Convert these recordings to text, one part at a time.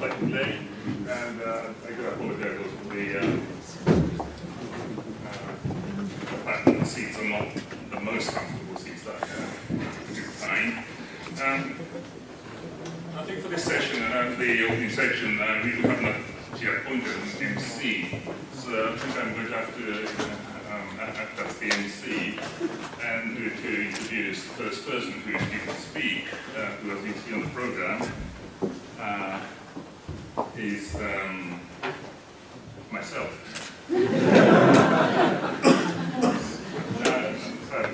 slightly late, and I do apologize also for the fact that the seats are not the most comfortable seats that you find. I think for this session, the opening section, we will have an appointed an MC, so I think I'm going to have to act as the MC and to introduce the first person who is due to speak, who has been seen on the program, is myself.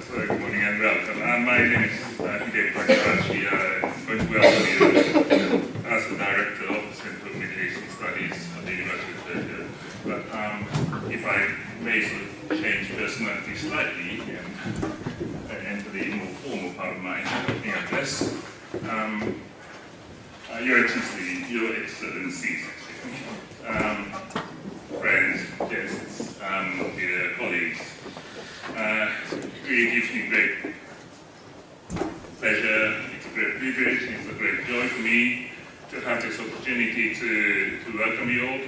So good morning and welcome. My name is Hideki Takahashi. I'm going to welcome you as the Director of the Center for Middle Eastern Studies at the University of Tokyo. But if I may sort of change personality slightly and enter the more formal part of my opening address, Your Excellencies, friends, guests, dear colleagues, it really gives me great pleasure, it's a great privilege, it's a great joy for me to have this opportunity to welcome you all to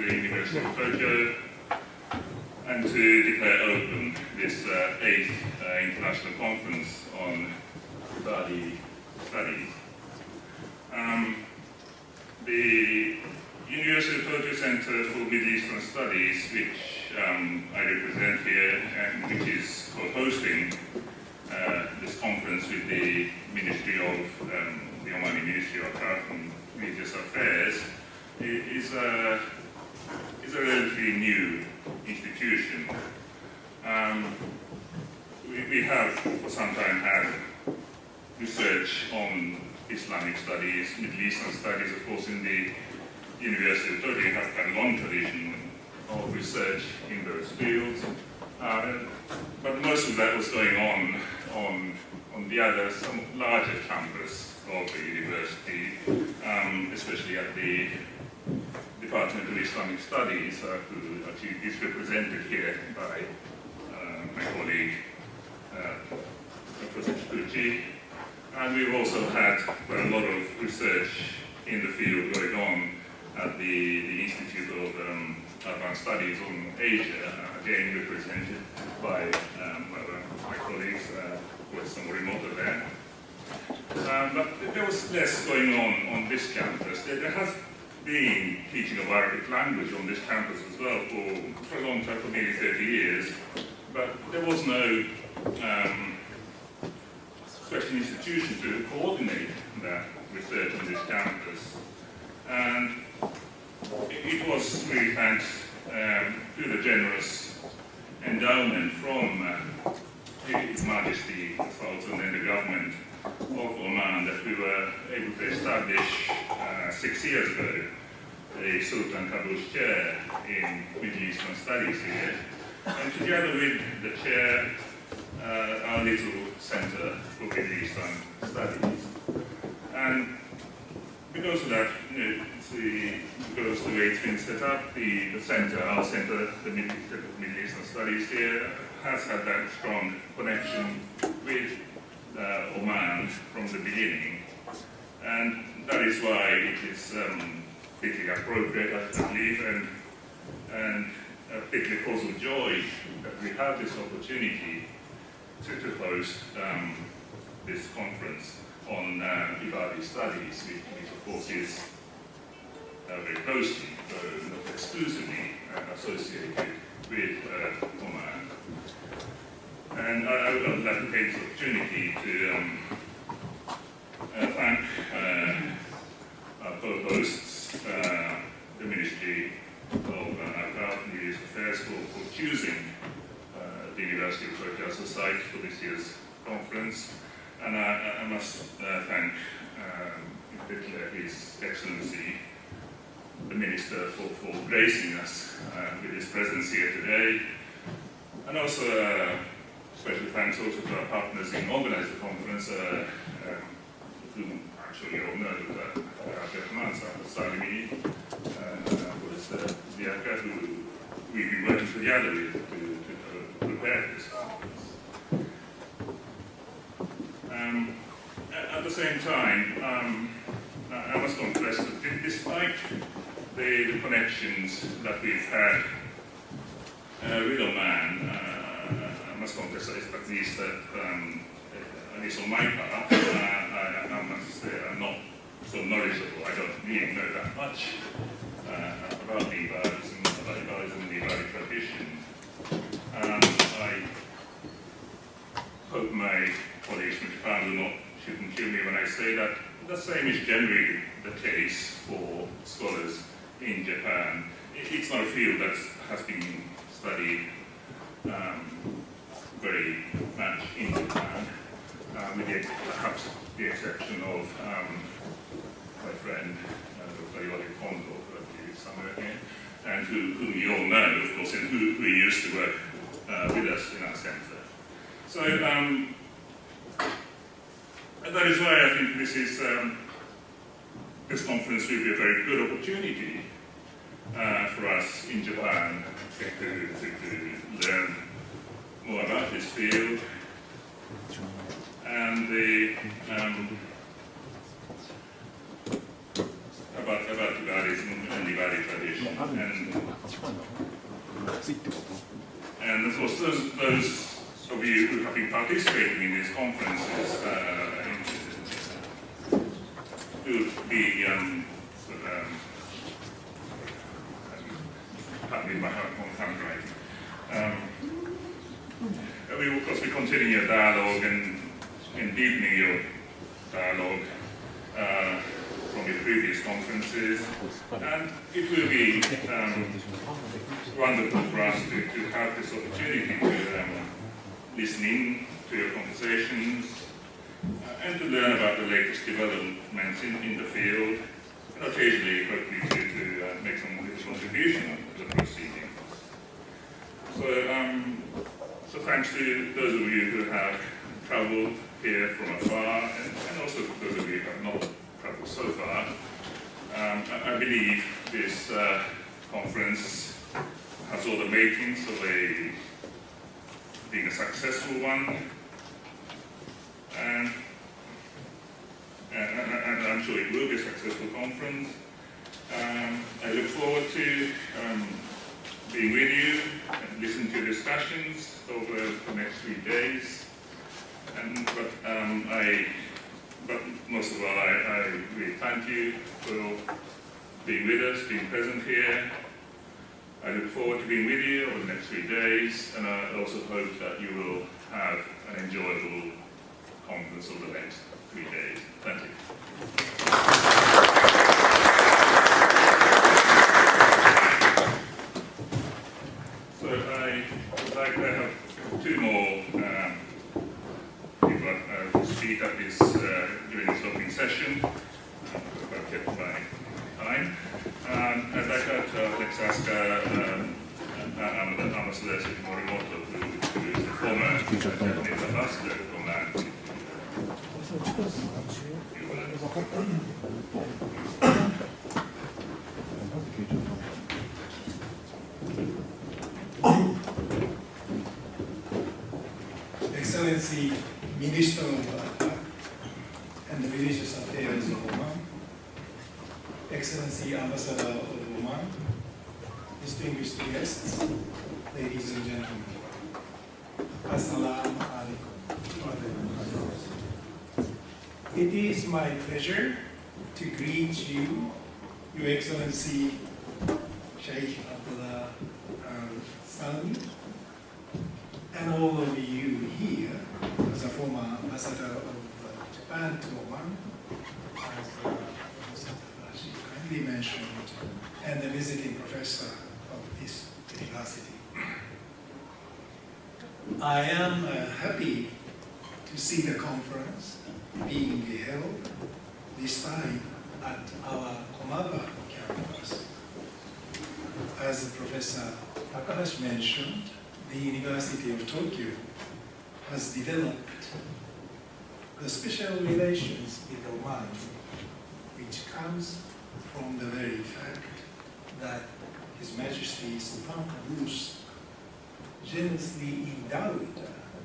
the University of Tokyo and to declare open this 8th International Conference on Ibadi Studies. The University of Tokyo Center for Middle Eastern Studies, which I represent here and which is co-hosting this conference with the Ministry of the Omani Ministry of Craft and Religious Affairs, is a relatively new institution. We have for some time had research on Islamic studies, Middle Eastern studies, of course, in the University of Tokyo has had a long tradition of research in those fields. But most of that was going on the other, some larger campus of the university, especially at the Department of Islamic Studies, who actually is represented here by my colleague, Professor Chikuchi. And we've also had quite a lot of research in the field going on at the Institute of Advanced Studies on Asia, again represented by my colleagues who are somewhat remote there. But there was less going on this campus. There has been teaching of Arabic language on this campus as well for a long time, for nearly 30 years, but there was no such an institution to coordinate that research on this campus. And it was really thanks to the generous endowment from His Majesty the Sultan and the government of Oman that we were able to establish 6 years ago a Sultan Qaboos Chair in Middle Eastern Studies here. And together with the chair, our little Center for Middle Eastern Studies. And because of that, because of the way it's been set up, the center, our center, the Middle Eastern Studies here, has had that strong connection with Oman from the beginning. And that is why it is particularly appropriate, I believe, and a particular cause of joy that we have this opportunity to host this conference on Ibadi studies, which of course is very closely, though not exclusively, associated with Oman. And I would like to take this opportunity to thank our co-hosts, the Ministry of Craft and Religious Affairs, for choosing the University of Tokyo as a site for this year's conference. And I must thank in particular His Excellency, the Minister, for gracing us with his presence here today. And also special thanks also to our partners in organizing the conference, whom I'm sure you all know, Salimi, was Ziaka, who we've been working together with to prepare this conference. At the same time, I must confess that despite the connections that we've had with Oman, I must confess at least that, at least on my part, I must say I'm not so knowledgeable. I don't really know that much about Nevaris and the Nevari tradition. I hope my colleagues from Japan shouldn't kill me when I say that the same is generally the case for scholars in Japan. It's not a field that has been studied very much in Japan, with perhaps the exception of my friend Dr. Yogi Kondo, who is somewhere here, and who you all know, of course, and who used to work with us in our center. So that is why I think this conference will be a very good opportunity for us in Japan to learn more about this field and about Tibetism and Nevari tradition. And of course, those of you who have been participating in these conferences will be happy with my handwriting. We will, of course, be continuing your dialogue and deepening your dialogue from your previous conferences, and it will be wonderful for us to have this opportunity to listen in to your conversations and to learn about the latest developments in the field, and occasionally, hopefully, to make some contribution to the proceedings. So thanks to those of you who have travelled here from afar, and also those of you who have not travelled so far. I believe this conference has all the makings of being a successful one, and I'm sure it will be a successful conference. I look forward to being with you and listening to discussions over the next 3 days. But most of all, I really thank you for being with us, being present here. I look forward to being with you over the next 3 days, and I also hope that you will have an enjoyable conference over the next 3 days. Thank you. So I would like to have 2 more people to speak at this during this opening session. I've kept my time. I'd like to ask Ambassador Morimoto, who is the former Japanese ambassador to Oman. Excellency, Minister of Art and the Religious Affairs of Oman, Excellency, Ambassador of Oman, distinguished guests, ladies and gentlemen, Assalamu alaikum. It is my pleasure to greet you, Your Excellency, Sheikh Abdullah Al-Sami, and all of you here as a former ambassador of Japan to Oman, as Professor Takahashi kindly mentioned, and the visiting professor of this university. I am happy to see the conference being held this time at our Komaba campus. As Professor Takahashi mentioned, the University of Tokyo has developed the special relations with Oman, which comes from the very fact that His Majesty Sultan Qaboos generously endowed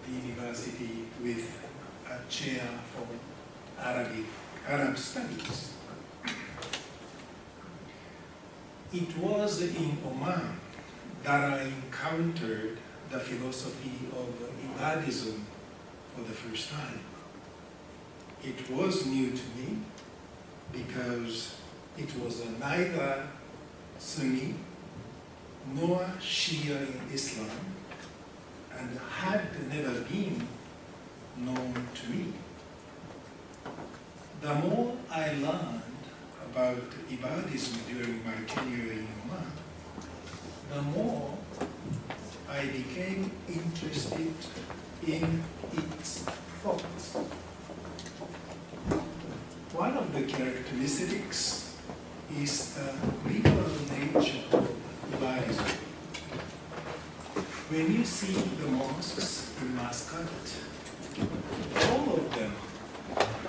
the university with a chair for Arab studies. it was in Oman that I encountered the philosophy of Ibadism for the first time. It was new to me because it was neither Sunni nor Shia in Islam and had never been known to me. The more I learned about Ibadism during my tenure in Oman, the more I became interested in its thoughts. One of the characteristics is the liberal nature of Ibadism. When you see the mosques in Muscat, all of them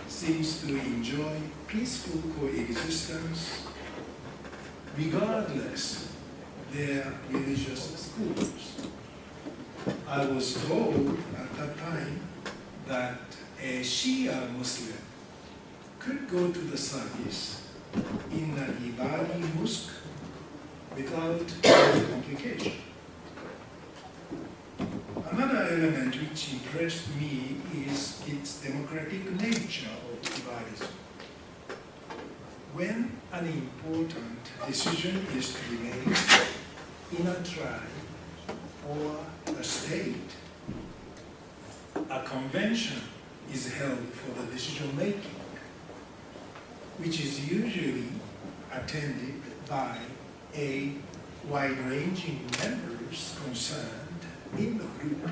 seems to enjoy peaceful coexistence regardless their religious schools. I was told at that time that a Shia Muslim could go to the service in an Ibadi mosque without any complication. Another element which impressed me is its democratic nature of Ibadism. When an important decision is to be made in a tribe or a state, a convention is held for the decision making, which is usually attended by a wide-ranging members concerned in the group.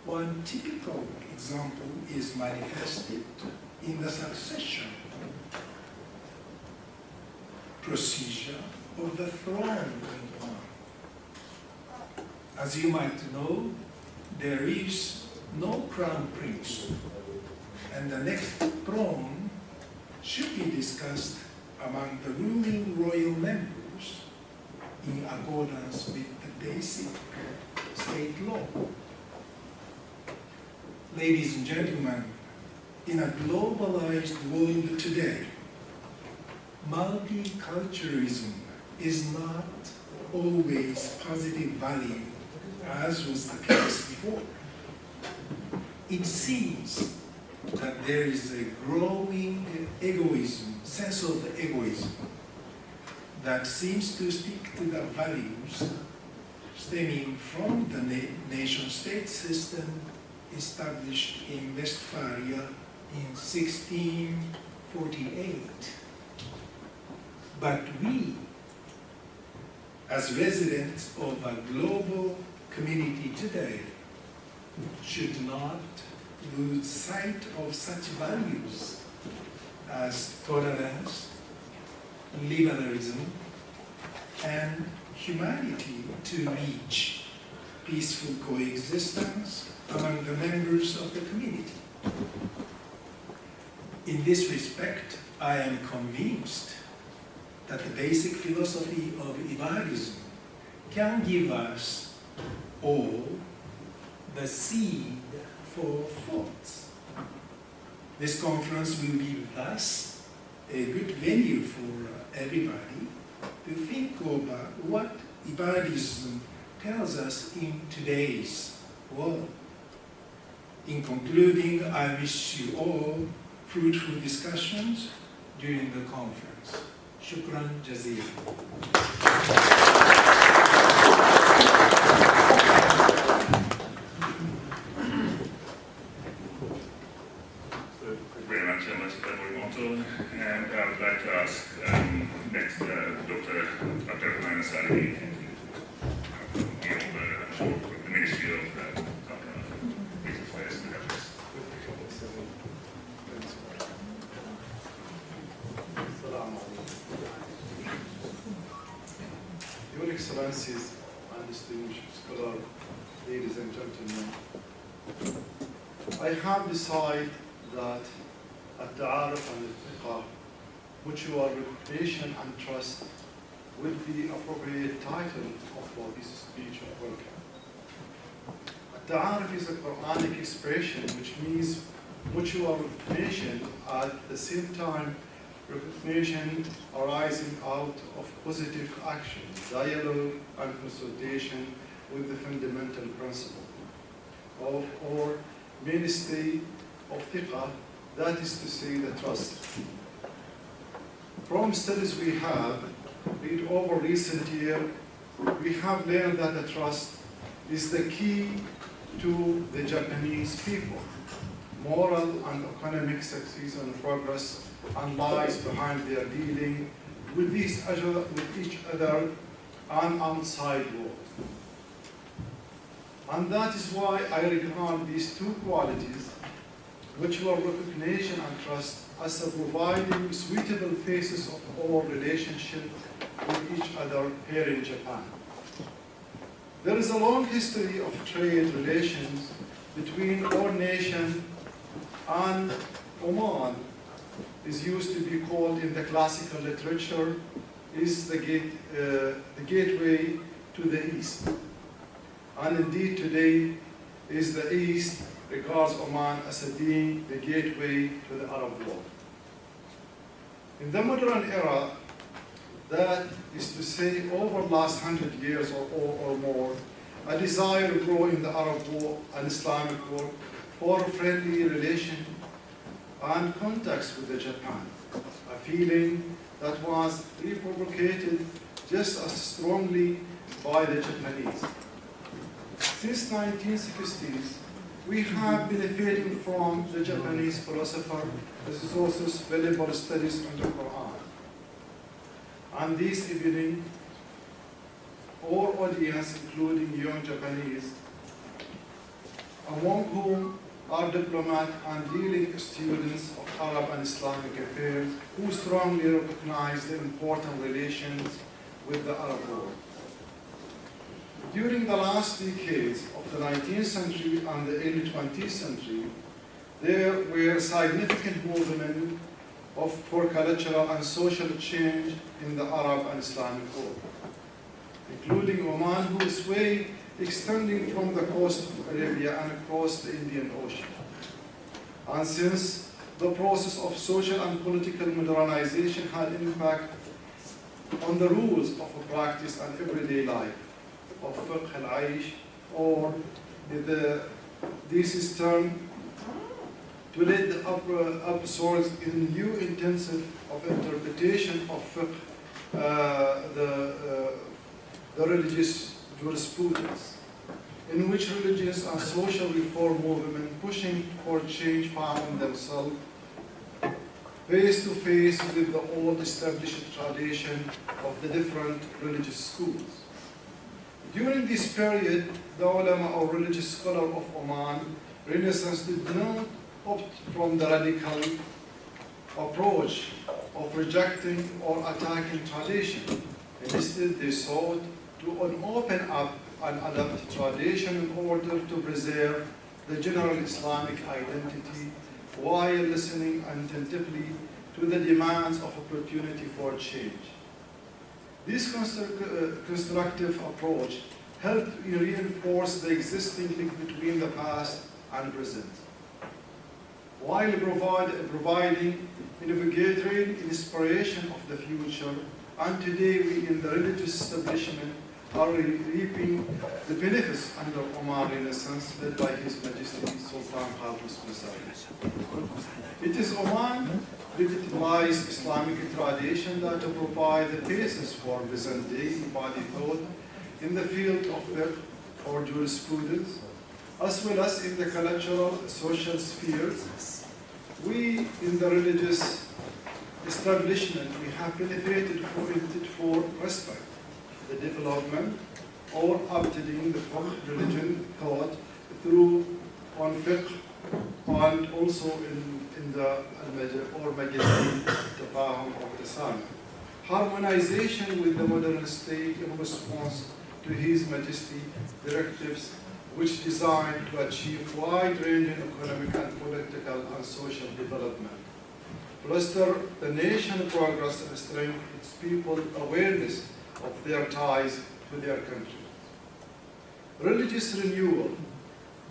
One typical example is manifested in the succession procedure of the throne in Oman. As you might know, there is no crown prince, and the next throne should be discussed among the ruling royal members in accordance with the basic state law. Ladies and gentlemen, in a globalized world today, multiculturalism is not always positive value, as was the case before. It seems that there is a growing egoism, sense of egoism, that seems to stick to the values stemming from the nation-state system established in Westphalia in 1648. But we, as residents of a global community today, should not lose sight of such values as tolerance, liberalism, and humanity to reach peaceful coexistence among the members of the community. In this respect, I am convinced that the basic philosophy of Ibadism can give us all the seed for thoughts. This conference will be thus a good venue for everybody to think over what Ibadism tells us in today's world. In concluding, I wish you all fruitful discussions during the conference. Shukran jazeelan. Thank you very much, Ambassador Morimoto. And I would like to ask next Dr. Abdurrahman Asadi, the Ministry of Business Affairs and Governance. Your Excellencies and distinguished scholars, ladies and gentlemen, I have decided that At-Ta'aruf and Al-Fiqh, mutual recognition and trust, will be appropriate title for this speech of welcome. At-Ta'aruf is a Quranic expression which means mutual recognition, at the same time recognition arising out of positive action, dialogue, and consultation with the fundamental principle of or mainstay of fiqh, that is to say, the trust. From studies we have made over recent years, we have learned that the trust is the key to the Japanese people. Moral and economic success and progress and lies behind their dealing with each other and outside world. And that is why I regard these two qualities, mutual recognition and trust, as a providing suitable basis of our relationship with each other here in Japan. There is a long history of trade relations between our nation and Oman. Is used to be called in the classical literature is the gateway to the East. And indeed today is the East regards Oman as being the gateway to the Arab world. In the modern era, that is to say over the last 100 years or more, a desire to grow in the Arab world and Islamic world for friendly relation and contacts with the Japan, a feeling that was reprovocated just as strongly by the Japanese. Since 1960s, we have benefited from the Japanese philosopher, the sources, valuable studies on the Quran. And this evening, our audience, including young Japanese, among whom are diplomats and dealing students of Arab and Islamic affairs who strongly recognize the important relations with the Arab world. During the last decades of the 19th century and the early 20th century, there were significant movements for cultural and social change in the Arab and Islamic world, including Oman, who is way extending from the coast of Arabia and across the Indian Ocean. And since the process of social and political modernization had an impact on the rules of a practice and everyday life of fiqh al-aish, or this is termed to lead the upsurge in new intensive of interpretation of fiqh, the religious jurisprudence, in which religious and social reform movement pushing for change found themselves face to face with the old established tradition of the different religious schools. During this period, the ulama or religious scholar of Oman Renaissance did not opt from the radical approach of rejecting or attacking tradition. Instead, they sought to open up and adapt tradition in order to preserve the general Islamic identity while listening attentively to the demands of opportunity for change. This constructive approach helped reinforce the existing link between the past and present, while providing invigorating inspiration of the future. And today we in the religious establishment are reaping the benefits under Oman Renaissance led by His Majesty Sultan Qaboos Mosari. It is Oman legitimized Islamic tradition that provide the basis for present-day body thought in the field of fiqh or jurisprudence, as well as in the cultural social spheres. We in the religious establishment, we have benefited for respect, the development or updating the religion thought through on fiqh and also in the Majlis Tafahum of the Sana. Harmonization with the modern state in response to His Majesty directives, which designed to achieve wide-ranging economic and political and social development. Foster the nation's progress and strengthen its people's awareness of their ties to their country. Religious renewal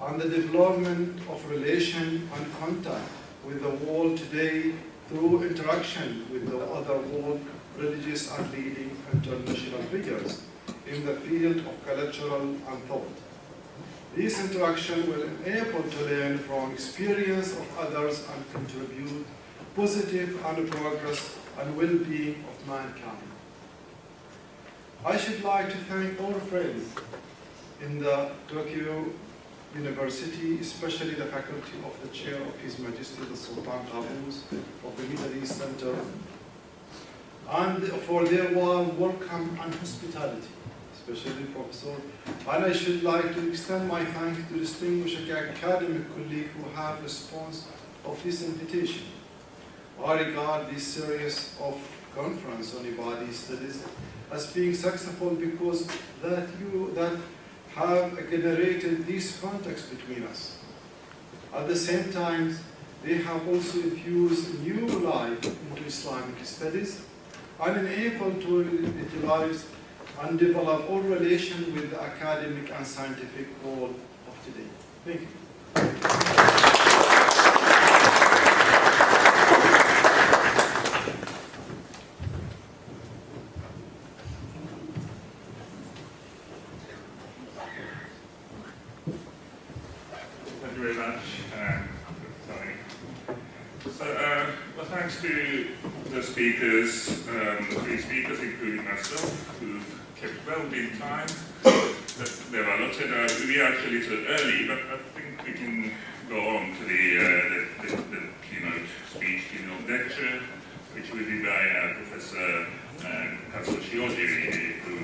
and the development of relation and contact with the world today through interaction with the other world religious and leading international figures in the field of cultural and thought. These interactions will enable to learn from experience of others and contribute positive and progress and well-being of mankind. I should like to thank all friends in the Tokyo University, especially the faculty of the chair of His Majesty the Sultan Qaboos of the Middle East Center, and for their warm welcome and hospitality, especially Professor. And I should like to extend my thanks to distinguished academic colleagues who have response of this invitation. I regard this series of conference on Ibadi studies as being successful because that have generated this context between us. At the same time, they have also infused new life into Islamic studies and enabled to utilize and develop all relation with the academic and scientific world of today. Thank you. Thank you very much, Tony. So, well, thanks to the speakers, three speakers, including myself, who've kept well in time. There are lots of, we are actually too early, but I think we can go on to the keynote speech, keynote lecture, which will be by Professor Kazuo Shiojiri, who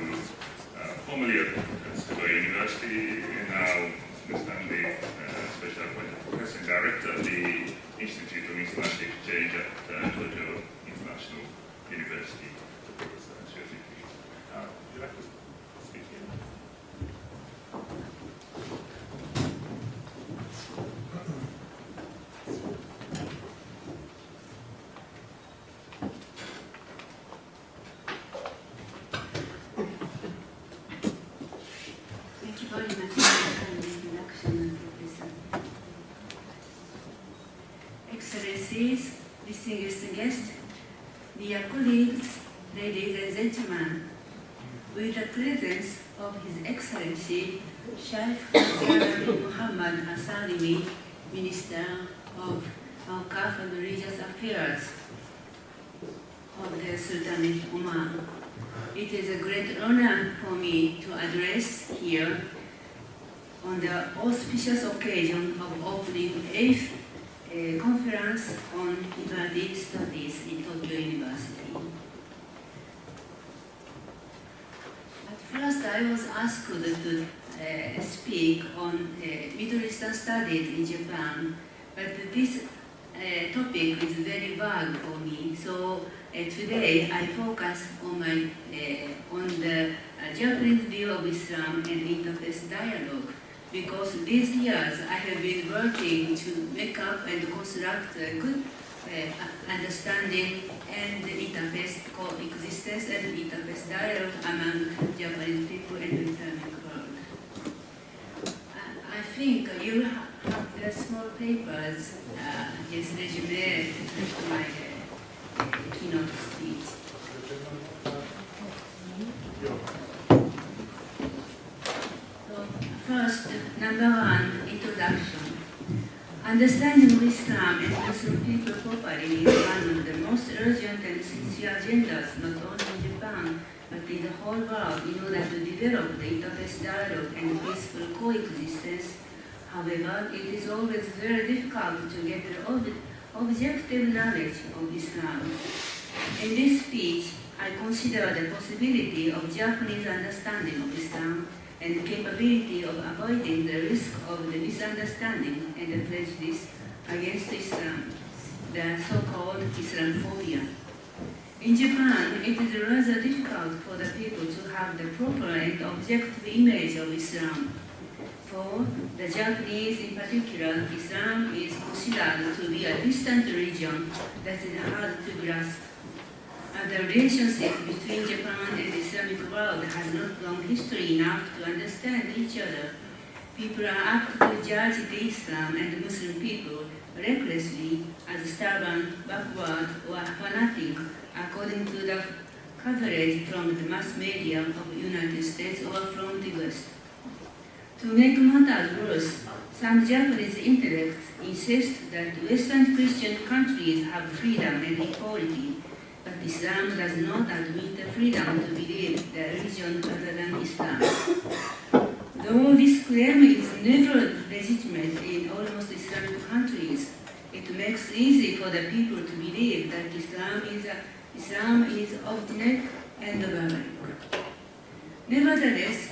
formerly at Tsukuba University, and now the Special Appointed Professor and Director of the Institute of International Exchange at Tokyo International University. Professor Shiojiri. Would you like to speak here? Thank you very much for the introduction, Professor. Excellencies, distinguished guests, dear colleagues, ladies and gentlemen, with the presence of His Excellency Sheikh Muhammad Al-Salimi, Minister of Awqaf and Religious Affairs of the Sultanate of Oman, it is a great honor for me to address here on the auspicious occasion of opening 8th conference on Ibadi studies in Tokyo University. At first, I was asked to speak on Middle Eastern studies in Japan, but this topic is very vague for me. So today I focus on the Japanese view of Islam and interfaith dialogue, because these years I have been working to make up and construct a good understanding and interfaith coexistence and interfaith dialogue among Japanese people and the Islamic world. I think you have the small papers, just resume my keynote speech. So, first, number one, introduction. Understanding Islam and Muslim people properly is one of the most urgent and sincere agendas, not only in Japan, but in the whole world, in order to develop the interfaith dialogue and peaceful coexistence. However, it is always very difficult to get the objective knowledge of Islam. In this speech, I consider the possibility of Japanese understanding of Islam and the capability of avoiding the risk of the misunderstanding and the prejudice against Islam, the so-called Islamophobia. In Japan, it is rather difficult for the people to have the proper and objective image of Islam. For the Japanese in particular, Islam is considered to be a distant religion that is hard to grasp. The relationship between Japan and the Islamic world has not long history enough to understand each other. people are apt to judge the Islam and Muslim people recklessly as stubborn, backward, or fanatic according to the coverage from the mass media of the United States or from the West. To make matters worse, some Japanese intellects insist that Western Christian countries have freedom and equality, but Islam does not admit the freedom to believe the religion other than Islam. Though this claim is never legitimate in almost Islamic countries, it makes easy for the people to believe that Islam is obstinate and barbaric. Nevertheless,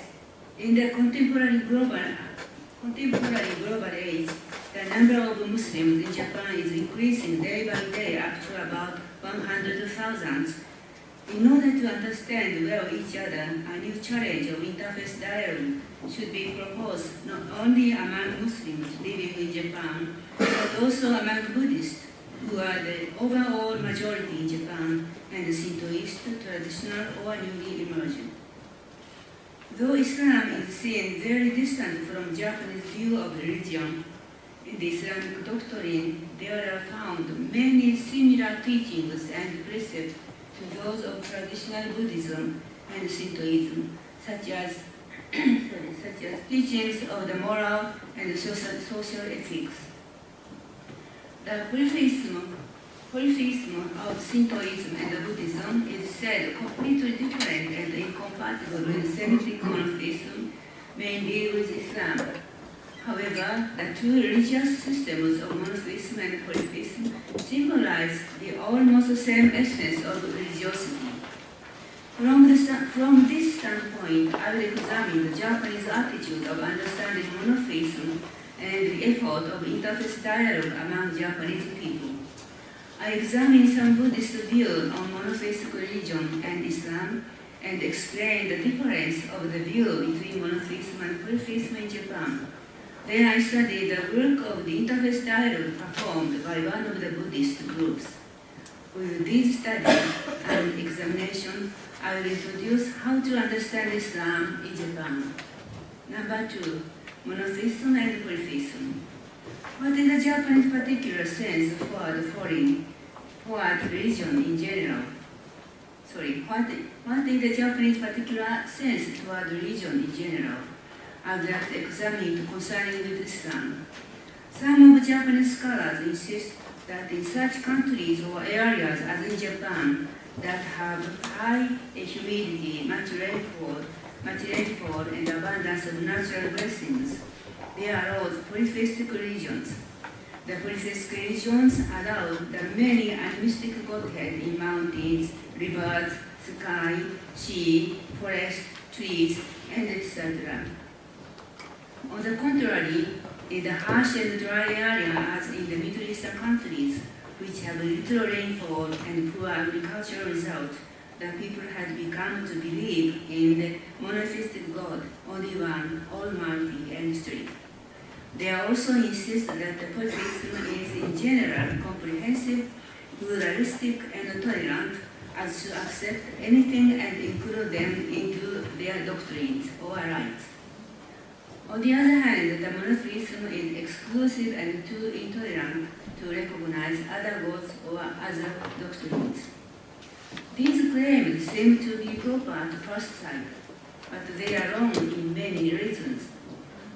in the contemporary global age, the number of Muslims in Japan is increasing day by day up to about 100,000. In order to understand well each other, a new challenge of interfaith dialogue should be proposed not only among Muslims living in Japan, but also among Buddhists, who are the overall majority in Japan, and Shintoist, traditional or newly emerging. Though Islam is seen very distant from Japanese view of religion, in the Islamic doctrine there are found many similar teachings and precepts to those of traditional Buddhism and Shintoism, such as teachings of the moral and social ethics. The polytheism of Shintoism and Buddhism is said completely different and incompatible with Semitic monotheism, mainly with Islam. However, the two religious systems of monotheism and polytheism symbolize the almost same essence of religiosity. From this standpoint, I will examine the Japanese attitude of understanding monotheism and the effort of interfaith dialogue among Japanese people. I examine some Buddhist views on monotheistic religion and Islam and explain the difference of the view between monotheism and polytheism in Japan. Then I studied the work of the interfaith dialogue performed by one of the Buddhist groups. With these studies and examination, I will introduce how to understand Islam in Japan. Number 2, monotheism and polytheism. What is the Japanese particular sense for religion in general? What is the Japanese particular sense toward religion in general? I would like to examine concerning with Islam. Some of Japanese scholars insist that in such countries or areas as in Japan that have high humidity, much rainfall, and abundance of natural blessings, they are all polytheistic religions. The polytheistic religions allow the many animistic godhead in mountains, rivers, sky, sea, forest, trees, and etc. On the contrary, in the harsh and dry area as in the Middle Eastern countries, which have little rainfall and poor agricultural result, the people had begun to believe in the monotheistic God, only one, almighty and strict. They also insist that the polytheism is in general comprehensive, pluralistic, and tolerant, as to accept anything and include them into their doctrines or rites. On the other hand, the monotheism is exclusive and too intolerant to recognize other gods or other doctrines. These claims seem to be proper at first sight, but they are wrong in many reasons.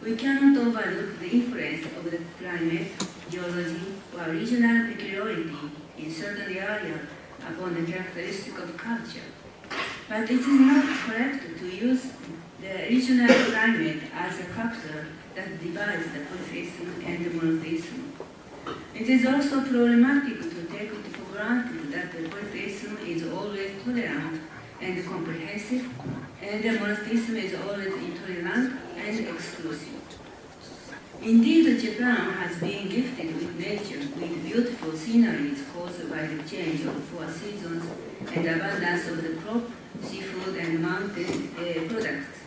We cannot overlook the influence of the climate, geology, or regional peculiarity in certain areas upon the characteristic of culture. But it is not correct to use the regional climate as a factor that divides the polytheism and the monotheism. It is also problematic to take it for granted that the polytheism is always tolerant and comprehensive, and the monotheism is always intolerant and exclusive. Indeed, Japan has been gifted with nature, with beautiful sceneries caused by the change of 4 seasons and abundance of the crop, seafood, and mountain products.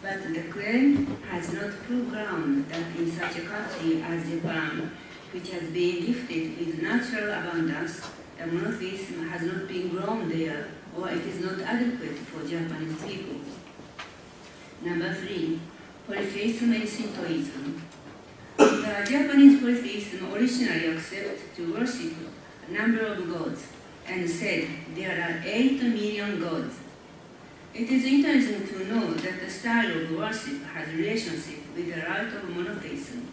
But the claim has not proved ground that in such a country as Japan, which has been gifted with natural abundance, the monotheism has not been grown there, or it is not adequate for Japanese people. Number 3, polytheism and Shintoism. The Japanese polytheism originally accepted to worship a number of gods and said there are 8 million gods. It is interesting to know that the style of worship has relationship with the rite of monotheism.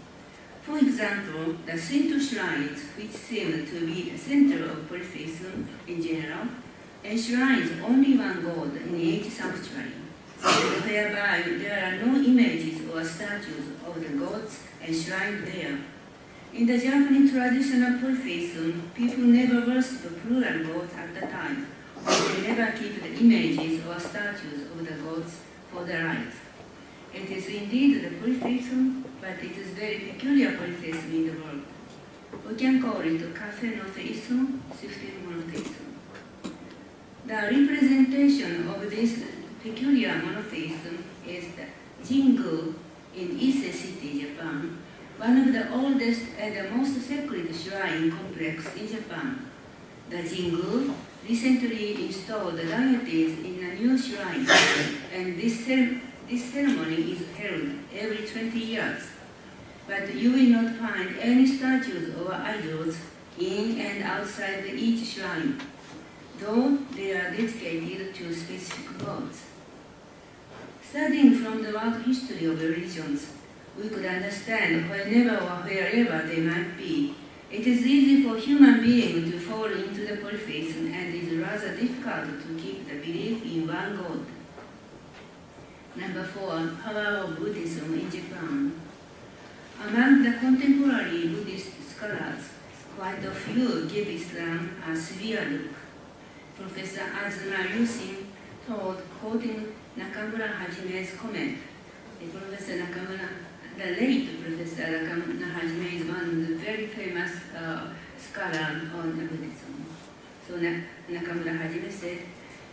For example, the Shinto shrines, which seem to be a center of polytheism in general, enshrines only one god in each sanctuary, whereby there are no images or statues of the gods enshrined there. In the Japanese traditional polytheism, people never worship plural gods at the time, or they never keep the images or statues of the gods for the rites. It is indeed the polytheism, but it is very peculiar polytheism in the world. We can call it kaphenotheism, shifting monotheism. The representation of this peculiar monotheism is the Jingu in Ise City, Japan, one of the oldest and the most sacred shrine complex in Japan. The Jingu recently installed deities in a new shrine, and this ceremony is held every 20 years. But you will not find any statues or idols in and outside each shrine, though they are dedicated to specific gods. Studying from the world history of religions, we could understand whenever or wherever they might be. It is easy for human beings to fall into the polytheism and it is rather difficult to keep the belief in one God. Number 4, power of Buddhism in Japan. Among the contemporary Buddhist scholars, quite a few give Islam a severe look. Professor Azuma Yusin told, quoting Nakamura Hajime's comment, Professor Nakamura, the late Professor Nakamura Hajime is one of the very famous scholars on Buddhism. So Nakamura Hajime said,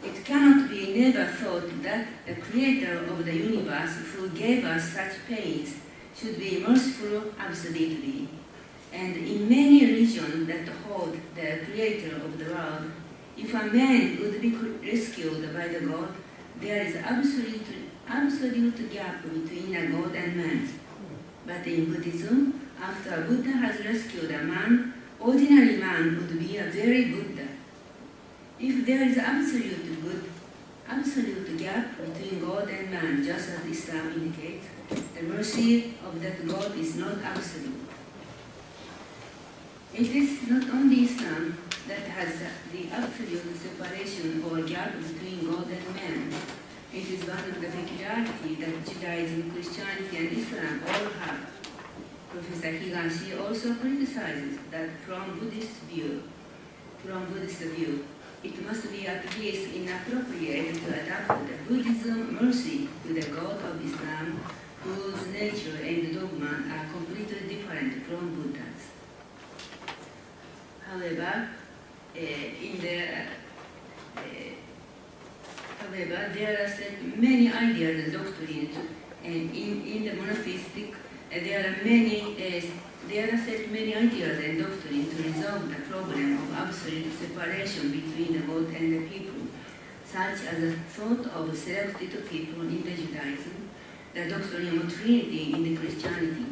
it cannot be never thought that the creator of the universe who gave us such pains should be merciful absolutely. And in many religions that hold the creator of the world, if a man would be rescued by the God, there is absolute gap between a God and man. But in Buddhism, after a Buddha has rescued a man, ordinary man would be a very Buddha. If there is absolute gap between God and man, just as Islam indicates, the mercy of that God is not absolute. It is not only Islam that has the absolute separation or gap between God and man. It is one of the peculiarities that Judaism, Christianity, and Islam all have. Professor Higashi also criticizes that from Buddhist view, it must be at least inappropriate to adapt the Buddhism mercy to the God of Islam, whose nature and dogma are completely different from Buddha's. However, there are many ideas and doctrines, and in the monotheistic, there are many ideas and doctrines to resolve the problem of absolute separation between the God and the people, such as the thought of selected people in the Judaism, the doctrine of Trinity in the Christianity,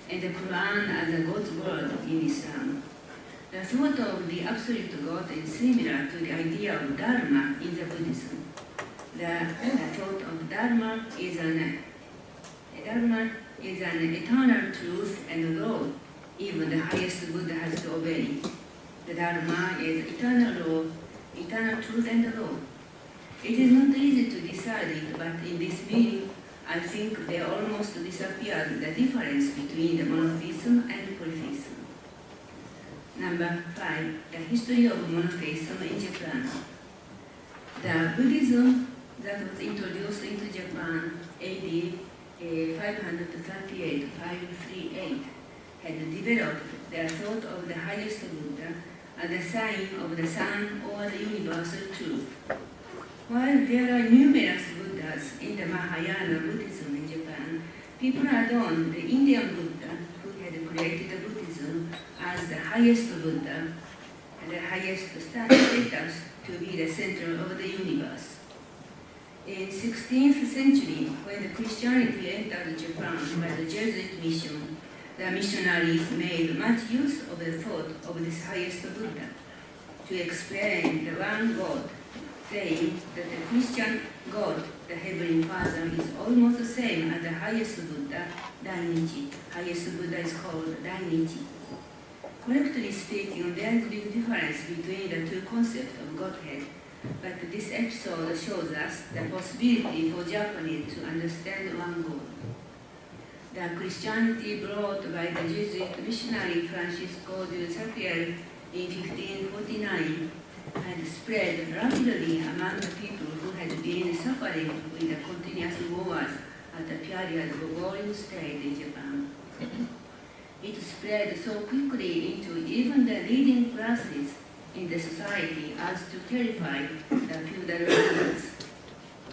and the Quran as a God's word in Islam. The thought of the absolute God is similar to the idea of Dharma in the Buddhism. The thought of Dharma is an eternal truth and law, even the highest Buddha has to obey. The Dharma is eternal law, eternal truth and law. It is not easy to decide it, but in this meeting, I think there almost disappeared the difference between the monotheism and polytheism. Number 5, the history of monotheism in Japan. The Buddhism that was introduced into Japan AD 538, 538 had developed the thought of the highest Buddha as the sign of the sun or the universal truth. While there are numerous Buddhas in the Mahayana Buddhism in Japan, people adorn the Indian Buddha who had created Buddhism as the highest Buddha, the highest status to be the center of the universe. In 16th century, when the Christianity entered Japan by the Jesuit mission, the missionaries made much use of the thought of this highest Buddha to explain the one God, saying that the Christian God, the Heavenly Father, is almost the same as the highest Buddha, Dainichi. Highest Buddha is called Dainichi. Correctly speaking, there is a big difference between the two concepts of Godhead, but this episode shows us the possibility for Japanese to understand one God. The Christianity brought by the Jesuit missionary Francisco de Xavier in 1549 had spread rapidly among the people who had been suffering with the continuous wars at the period of Goryeo state in Japan. It spread so quickly into even the leading classes in the society as to terrify the feudal rulers.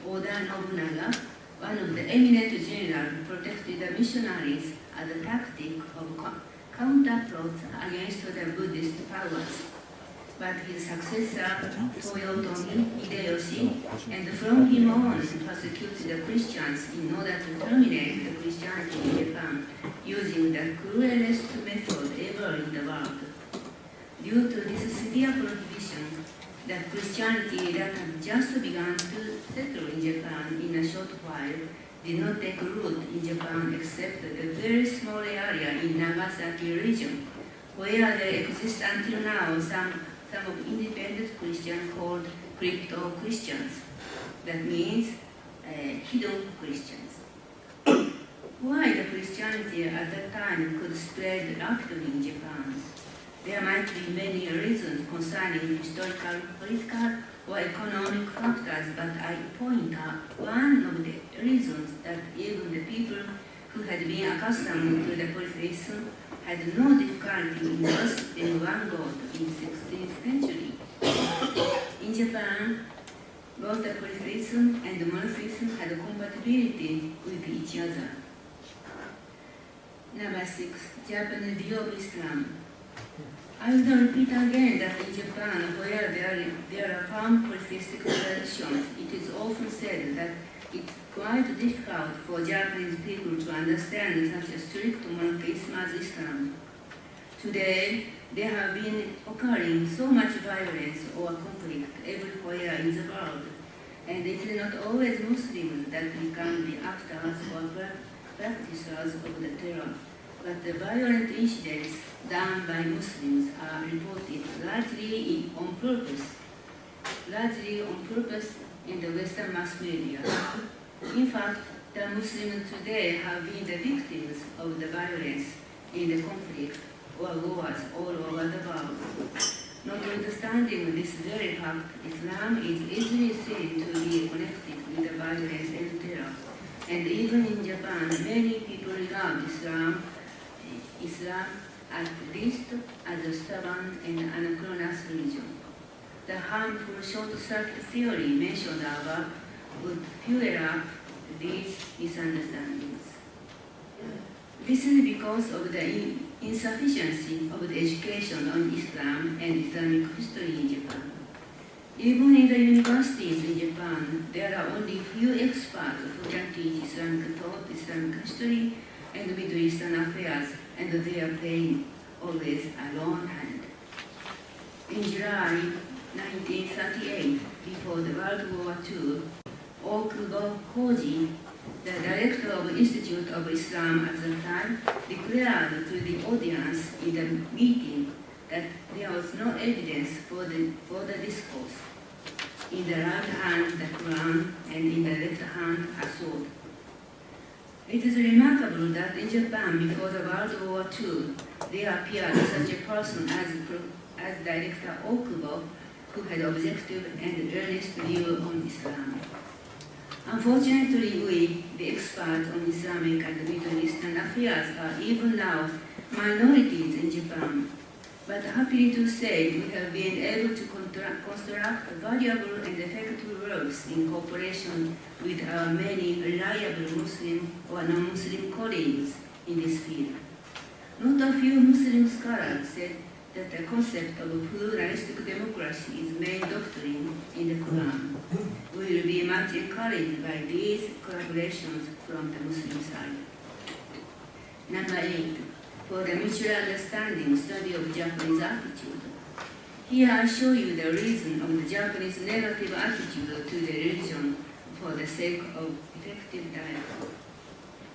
Oda Nobunaga, one of the eminent generals, protected the missionaries as a tactic of counterplots against the Buddhist powers. But his successor, Toyotomi Hideyoshi, and from him on persecuted the Christians in order to terminate the Christianity in Japan, using the cruelest method ever in the world. Due to this severe prohibition, the Christianity that had just begun to settle in Japan in a short while did not take root in Japan except a very small area in Nagasaki region, where there exist until now some of independent Christians called crypto-Christians. That means hidden Christians. Why the Christianity at that time could spread rapidly in Japan? There might be many reasons concerning historical, political, or economic factors, but I point out one of the reasons that even the people who had been accustomed to the polytheism had no difficulty in worshiping one God in the 16th century. In Japan, both the polytheism and the monotheism had compatibility with each other. Number 6, Japanese view of Islam. I will repeat again that in Japan, where there are firm polytheistic traditions, it is often said that it's quite difficult for Japanese people to understand such a strict monotheism as Islam. Today, there have been occurring so much violence or conflict everywhere in the world, and it is not always Muslims that become the actors or practitioners of the terror, but the violent incidents done by Muslims are reported largely on purpose in the Western mass media. In fact, the Muslims today have been the victims of the violence in the conflict or wars all over the world. Notwithstanding this very fact, Islam is easily seen to be connected with the violence and terror. And even in Japan, many people regard Islam at least as a stubborn and anachronous religion. The harmful short-circuit theory mentioned above would fuel up these misunderstandings. This is because of the insufficiency of the education on Islam and Islamic history in Japan. Even in the universities in Japan, there are only few experts who can teach Islamic thought, Islamic history, and Middle Eastern affairs, and they are playing always a lone hand. In July 1938, before the World War II, Okubo Koji, the director of the Institute of Islam at the time, declared to the audience in the meeting that there was no evidence for the discourse. In the right hand, the Quran, and in the left hand, a sword. It is remarkable that in Japan, before the World War II, there appeared such a person as Director Okubo, who had objective and earnest view on Islam. Unfortunately, we, the experts on Islamic and Middle Eastern affairs, are even now minorities in Japan. But happy to say, we have been able to construct valuable and effective works in cooperation with our many reliable Muslim or non-Muslim colleagues in this field. Not a few Muslim scholars said that the concept of pluralistic democracy is main doctrine in the Quran will be much encouraged by these collaborations from the Muslim side. Number 8, for the mutual understanding study of Japanese attitude. Here I show you the reason of the Japanese negative attitude to the religion for the sake of effective dialogue.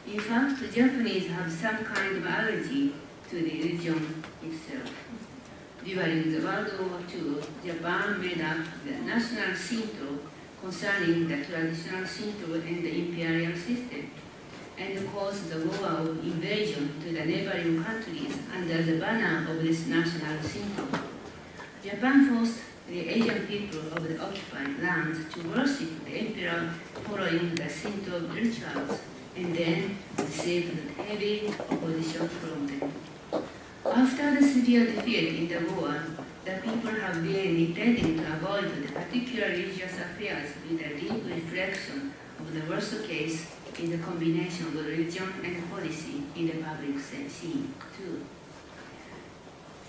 In fact, the Japanese have some kind of allergy to the religion itself. During the World War II, Japan made up the national Shinto concerning the traditional Shinto and the imperial system, and caused the war of invasion to the neighboring countries under the banner of this national Shinto. Japan forced the Asian people of the occupied lands to worship the emperor following the Shinto rituals, and then received heavy opposition from them. After the severe defeat in the war, the people have been intending to avoid the particular religious affairs with a deep reflection of the worst case in the combination of religion and policy in the public scene, too.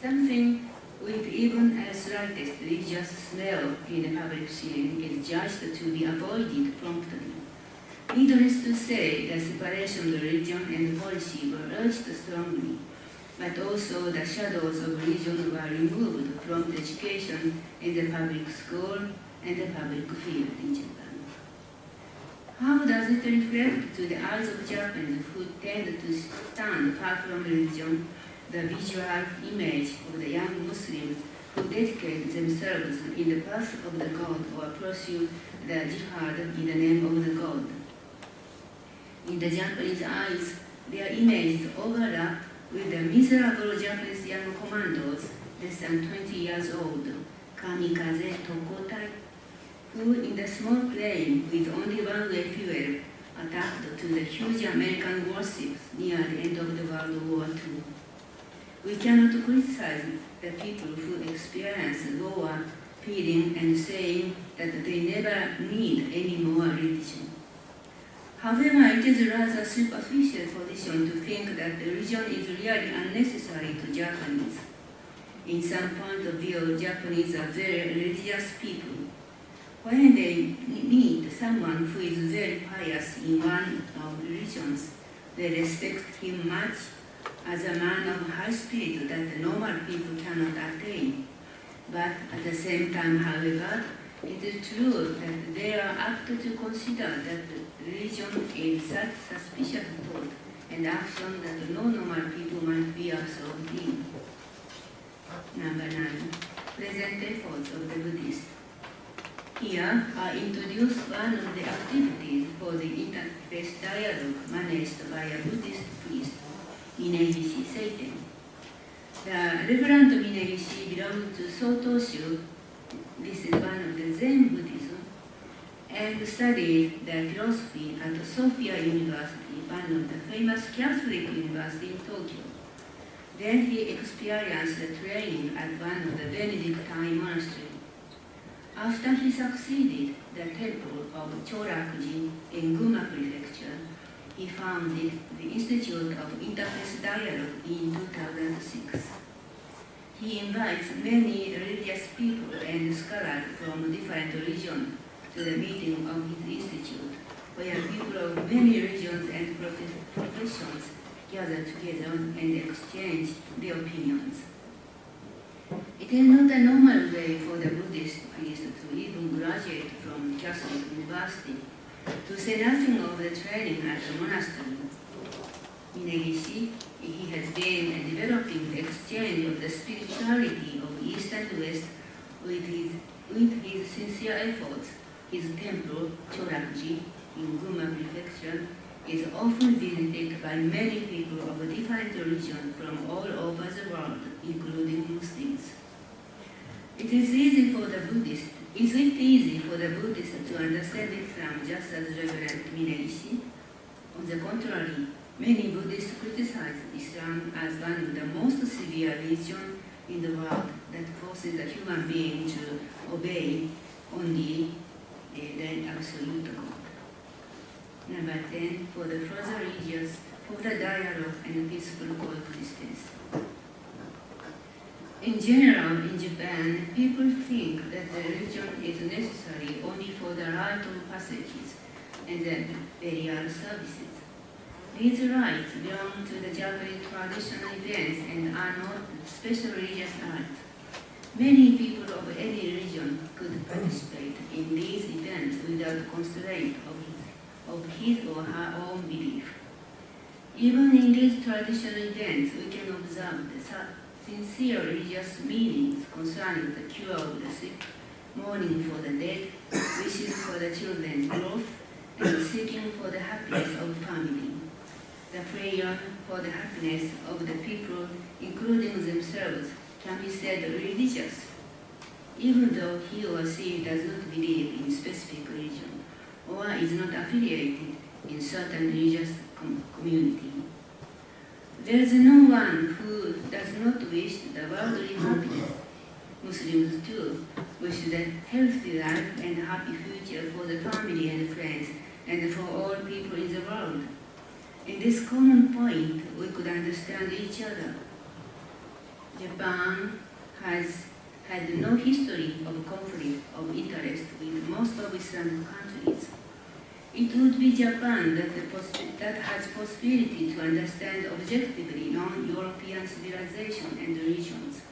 Something with even a slightest religious smell in the public scene is judged to be avoided promptly. Needless to say, the separation of religion and policy were urged strongly, but also the shadows of religion were removed from the education in the public school and the public field in Japan. How does it reflect to the eyes of Japanese who tend to stand far from religion, the visual image of the young Muslims who dedicate themselves in the path of the God or pursue the jihad in the name of the God? In the Japanese eyes, their images overlap with the miserable Japanese young commandos less than 20 years old, kamikaze tokotai, who in the small plane with only one-way fuel attacked to the huge American warships near the end of the World War II. We cannot criticize the people who experience war feeling and saying that they never need any more religion. However, it is rather a superficial position to think that religion is really unnecessary to Japanese. In some point of view, Japanese are very religious people. When they meet someone who is very pious in one of religions, they respect him much as a man of high spirit that the normal people cannot attain. But at the same time, however, it is true that they are apt to consider that religion is such suspicious thought and action that no normal people might be absorbed in. Number 9, present efforts of the Buddhists. Here I introduce one of the activities for the interfaith dialogue managed by a Buddhist priest, Minegishi Seiten. The Reverend Minegishi belongs to Sotoshu. This is one of the Zen Buddhism, and studied the philosophy at Sophia University, one of the famous Catholic university in Tokyo. Then he experienced training at one of the Benedictine monasteries. After he succeeded the temple of Chorakuji in Gunma Prefecture, he founded the Institute of Interfaith Dialogue in 2006. He invites many religious people and scholars from different religions to the meeting of his institute, where people of many religions and professions gather together and exchange their opinions. It is not a normal way for the Buddhist priest to even graduate from Catholic University, to say nothing of the training at the monastery. Minegishi, he has been developing the exchange of the spirituality of East and West with his sincere efforts. His temple, Chorakuji, in Gunma Prefecture, is often visited by many people of different religions from all over the world, including Muslims. Is it easy for the Buddhists to understand Islam just as Reverend Minegishi? On the contrary, many Buddhists criticize Islam as one of the most severe religions in the world that forces a human being to obey only the absolute God. Number 10, for the further religious, for the dialogue and peaceful coexistence. In general, in Japan, people think that the religion is necessary only for the rite of passages and the burial services. These rites belong to the Japanese traditional events and are not special religious rites. Many people of any religion could participate in these events without constraint of his or her own belief. Even in these traditional events, we can observe the sincere religious meanings concerning the cure of the sick, mourning for the dead, wishes for the children's growth, and seeking for the happiness of the family. The prayer for the happiness of the people, including themselves, can be said religious, even though he or she does not believe in specific religion or is not affiliated in certain religious community. There is no one who does not wish the worldly happiness. Muslims too wish the healthy life and happy future for the family and friends and for all people in the world. In this common point, we could understand each other. Japan has had no history of conflict of interest with most of Islamic countries. It would be Japan that has possibility to understand objectively non-European civilization and religions.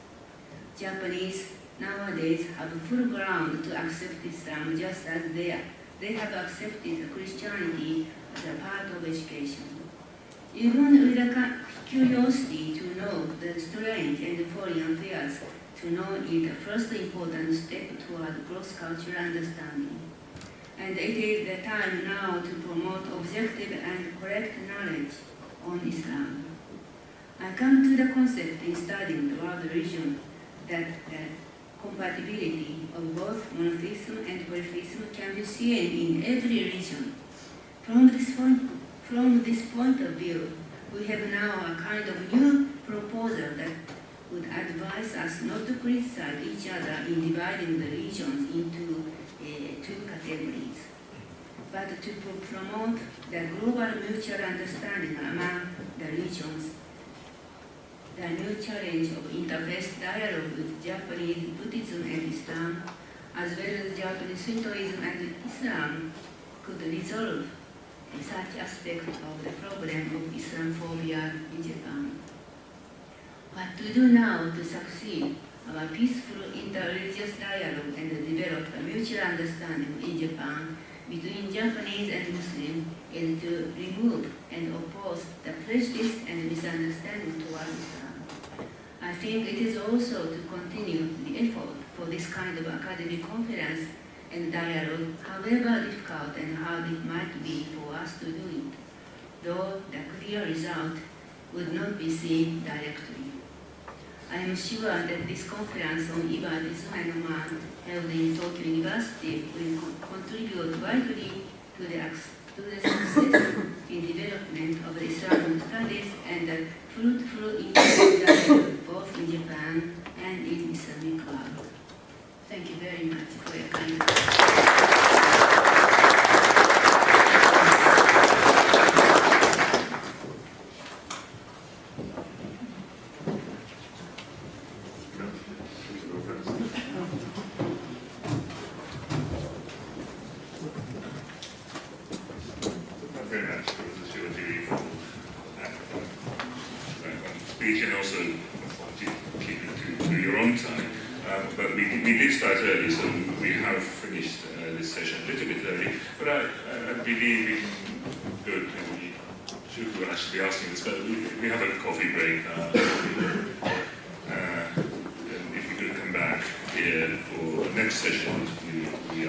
Japanese nowadays have full ground to accept Islam just as they have accepted Christianity as a part of education. Even with a curiosity to know the strange and foreign affairs, to know is the first important step toward cross-cultural understanding. And it is the time now to promote objective and correct knowledge on Islam. I come to the concept in studying the world religion that the compatibility of both monotheism and polytheism can be seen in every religion. From this point of view, we have now a kind of new proposal that would advise us not to criticize each other in dividing the religions into two categories, but to promote the global mutual understanding among the religions. The new challenge of interfaith dialogue with Japanese Buddhism and Islam, as well as Japanese Shintoism and Islam, could resolve such aspect of the problem of Islamophobia in Japan. What to do now to succeed our peaceful interreligious dialogue and develop a mutual understanding in Japan between Japanese and Muslim is to remove and oppose the prejudice and misunderstanding towards Islam. I think it is also to continue the effort for this kind of academic conference and dialogue, however difficult and hard it might be for us to do it, though the clear result would not be seen directly. I am sure that this conference on Ibadism and Oman held in Tokyo University will contribute widely to the success in development of the Islamic studies and the fruitful dialogue both in Japan and in Islamic world. Thank you very much for your kind attention. Very much for the opportunity for speech and also keep it to your own time. But we did start early, so we have finished this session a little bit early. But I believe we can go to Shuku actually asking this, but we have a coffee break now. And if we could come back here for the next session, we